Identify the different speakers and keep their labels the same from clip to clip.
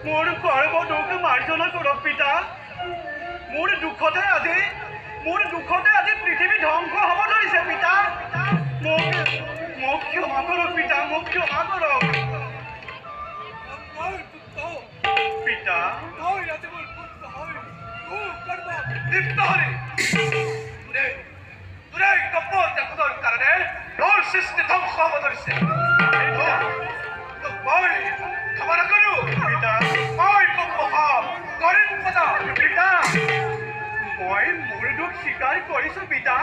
Speaker 1: মোৰ গৰ্ব দুখ মাৰ্জনা কৰক পিতা। মোৰ দুখতে আজি পৃথিৱী ধ্বংস হ'ব ধৰিছে পিতা। মোক ক্ষমা কৰক পিতা, মোক ক্ষমা কৰক পিতা।
Speaker 2: কাৰণে মোৰ সৃষ্টি ধ্বংস হ'ব ধৰিছে। মই ক্ষমা নকৰো
Speaker 1: পিতা।
Speaker 2: মই কৰিম
Speaker 1: পিতা, মই মোৰ দুখ স্বীকাৰ কৰিছো পিতা।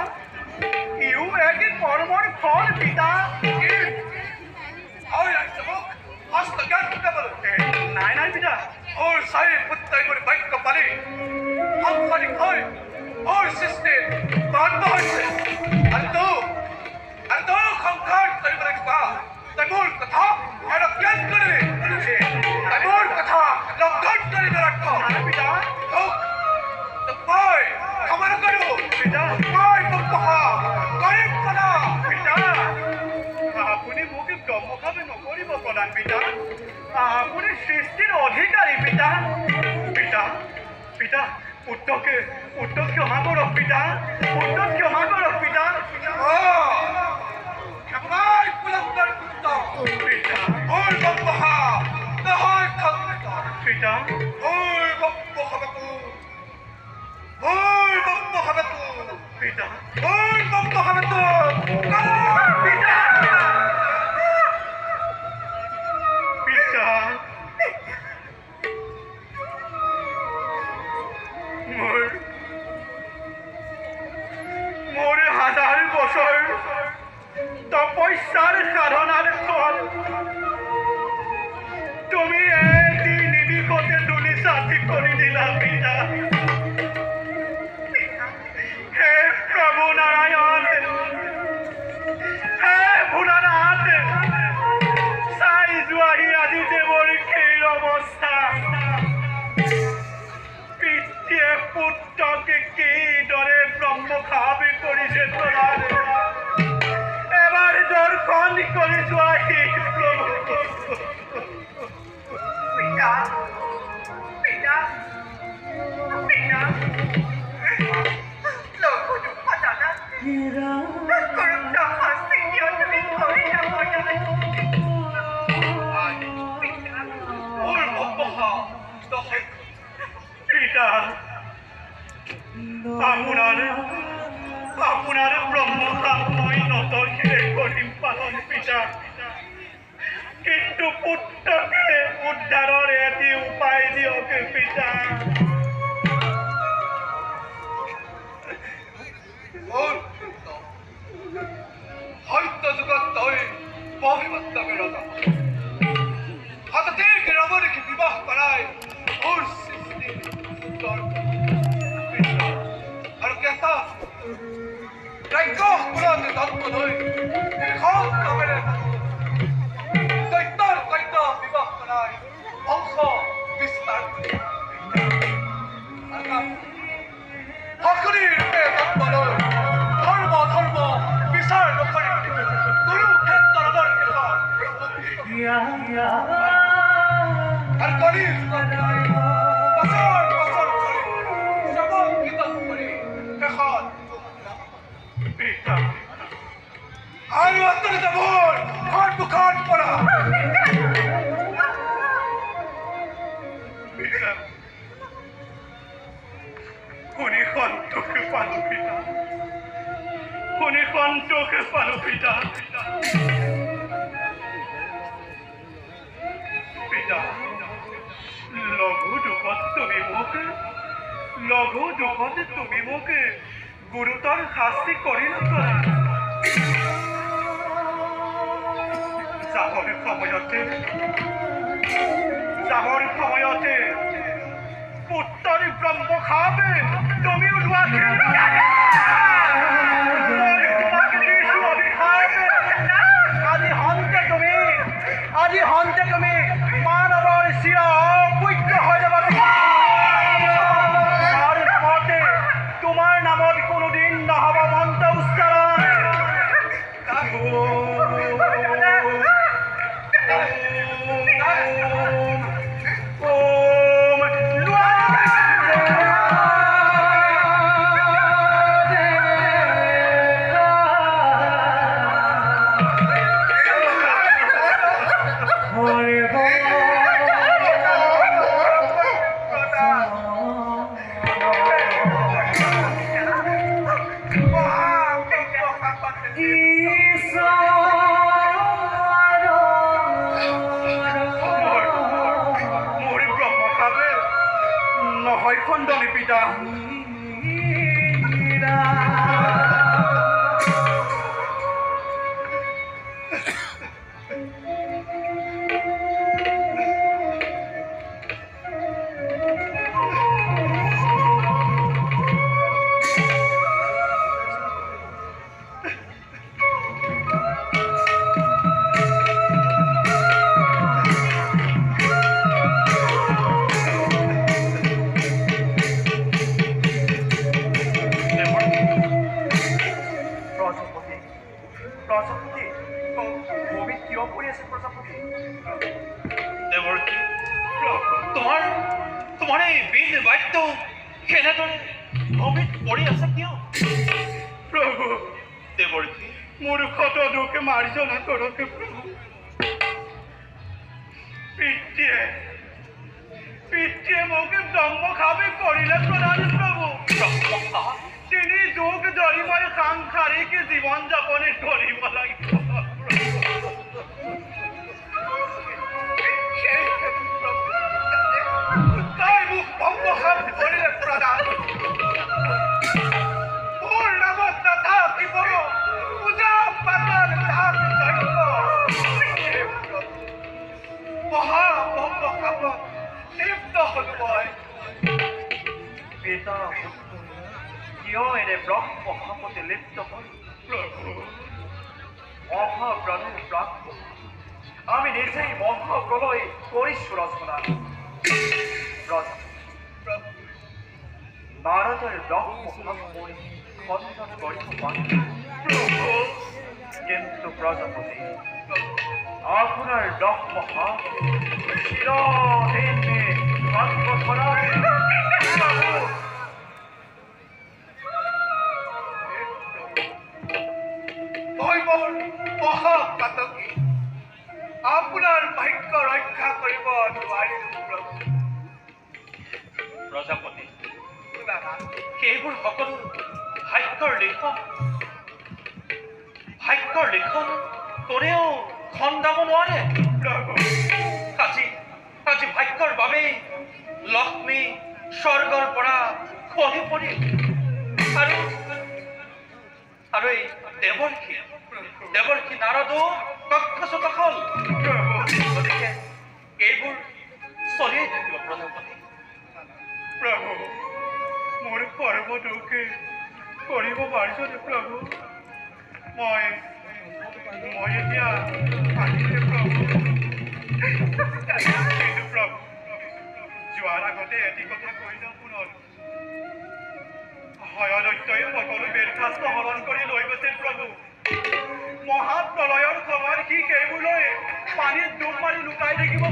Speaker 1: ইও এক কৰ্মৰ ফল পিতা। নাই পিতা।
Speaker 2: মোৰ চাৰি পুত্ৰই মোৰ বাক্য পালি সাংসাৰিক হৈ মোৰ সৃষ্টি ধ্বংস হৈছে। আৰু সংসাৰ কৰিবলৈ কোৱা তই মোৰ কথা জ্ঞান কৰিবি, তই মোৰ কথা লংঘন কৰি
Speaker 1: পিতা।
Speaker 2: মই ক্ষমা নকৰো
Speaker 1: পিতা,
Speaker 2: মই কৰিম
Speaker 1: পিতা। আপুনি মোক ব্ৰহ্মভাৱ নকৰিব প্ৰদান পিতা। আপুনি সৃষ্টিৰ অধিকাৰী পিতা। পিতা পুত্ৰক ক্ষমা কৰক পিতা। পুত্ৰক ক্ষমা কৰক পিতা। পিতা, মোৰ হাজাৰ বছৰ তপস্যাৰ সাধনাৰ ফল তুমি এটি নিমিষতে তুলি সাথী কৰি দিলা পিতা। হে প্ৰভু নাৰায়ণ, হে ভোলানাথ, চাই যোৱাহি আজি দেৱৰ খেৰ অৱস্থা। পিতৃয়ে পুত্ৰক কিদৰে ব্ৰহ্মভাৱ কৰিছে তোলাৰ এবাৰ দৰ্শন কৰি যোৱাহি প্ৰভু। পিতা, পিতা, পিতা, আপোনাৰ ব্ৰহ্মভাৱ মই নতশিৰে কৰিম পালন পিতা। কিন্তু পুত্ৰকে উদ্ধাৰৰ এটি উপায় দিয়ক পিতা।
Speaker 2: হয়তো যুগত তই অভিমত্তাকে ৰজা হঠাতে ৰমণীকে বিবাহ কৰাই মোৰ সৃষ্টি আৰু কেঁচা ৰাজ্যসকলতে জন্ম লৈ দৈত্যৰ কন্যা বিবাহ কৰাই বংশ বিস্তাৰ সকলোৰে ৰূপে জন্ম লৈ ধৰ্ম বিচাৰ নকৰি কুৰুক্ষেত্ৰৰ আৰু কৰি বছৰ কৰি শ্ৰমক কীৰ্তন কৰি শেষত
Speaker 1: পিতা,
Speaker 2: আৰু অত্যন্ত মোৰ সন্মুখত পৰা
Speaker 1: পিতা, শুনি সন্তোষ পালো পিতা। শুনি সন্তোষ পালো পিতা। পিতা, লঘু দুখত তুমি মোক গুৰুতৰ শাস্তি কৰি নকৰা। যাবৰ সময়তে পুত্ৰৰ ব্ৰহ্মভাৱ তুমি ওলোৱা আজি হন্তে তুমি মানৱৰ চিৰ অপূজ্য হৈ যাব। তোমাৰ নামত কোনোদিন নহ'ব মন্ত্ৰ উচ্চাৰণ।
Speaker 2: ভূমিত কিয় পৰি আছে প্ৰজাপতি?
Speaker 3: দেৱৰ্ষী, তোমাৰ এই বীৰ বাদ্য কেনেদৰে ভূমিত পৰি আছে কিয়?
Speaker 1: প্ৰভু
Speaker 3: দেৱৰ্ষী,
Speaker 1: মোৰ ক্ষত দুখে মাৰ্জনা কৰক প্ৰভু। পিতৃয়ে মোক ব্ৰহ্মখাবে কৰিলে প্ৰধান প্ৰভু। তিনি যুগ ধৰি মই সাংসাৰিক জীৱন যাপন কৰিব লাগিব।
Speaker 2: তাই মোক ব্ৰহ্মখাব কৰিলে প্ৰধান। মোৰ নামত নাথাকিব পূজা পাতল ধাম যজ্ঞ। মহা ব্ৰহ্মখাবত লিপ্ত হলো মই। পিতা কিয় এনে ব্ৰহ্মখাবতে লিপ্ত হল? মহাপ্ৰাণীৰ প্ৰাণ আমি নিজেই মহাপ্ৰলয় কৰিছো ৰচনা। নাৰদৰ ব্ৰহ্মখাব মই খণ্ডন কৰিব পাৰিম, কিন্তু প্ৰজাপতি আপোনাৰ ব্ৰহ্মখাব চিৰদিনে ভংগ কৰাৰ মই মোৰ মহাপাতকী আপোনাৰ ভাগ্য ৰক্ষা কৰিব নোৱাৰিলো প্ৰভু।
Speaker 3: প্ৰজাপতি, সেইবোৰ সকলো ভাগ্যৰ লিখন কোনেও খণ্ডাব নোৱাৰে। আজি ভাগ্যৰ বাবেই লক্ষ্মী স্বৰ্গৰ পৰা খহি পৰিল আৰু এই দেৱৰ্ষী নাৰদো কক্ষচুত হল। গতিকে এইবোৰ চলিয়ে থাকিব প্ৰজাপতি।
Speaker 1: প্ৰভু মোৰ সৰ্ব দুখে কৰিব পাৰিছনে প্ৰভু? মই এতিয়া আহিছে প্ৰভু। কিন্তু প্ৰভু যোৱাৰ আগতে এটি কথা কৈ যাওঁ পুনৰ। হয়দৈত্যই সকলো বেদশাস্ত্ৰ হৰণ কৰি লৈ গৈছে প্ৰভু। মহাপ্ৰলয়ৰ সময়ত সি সেইবোৰ লৈ পানীত ডুব মাৰি লুকাই থাকিব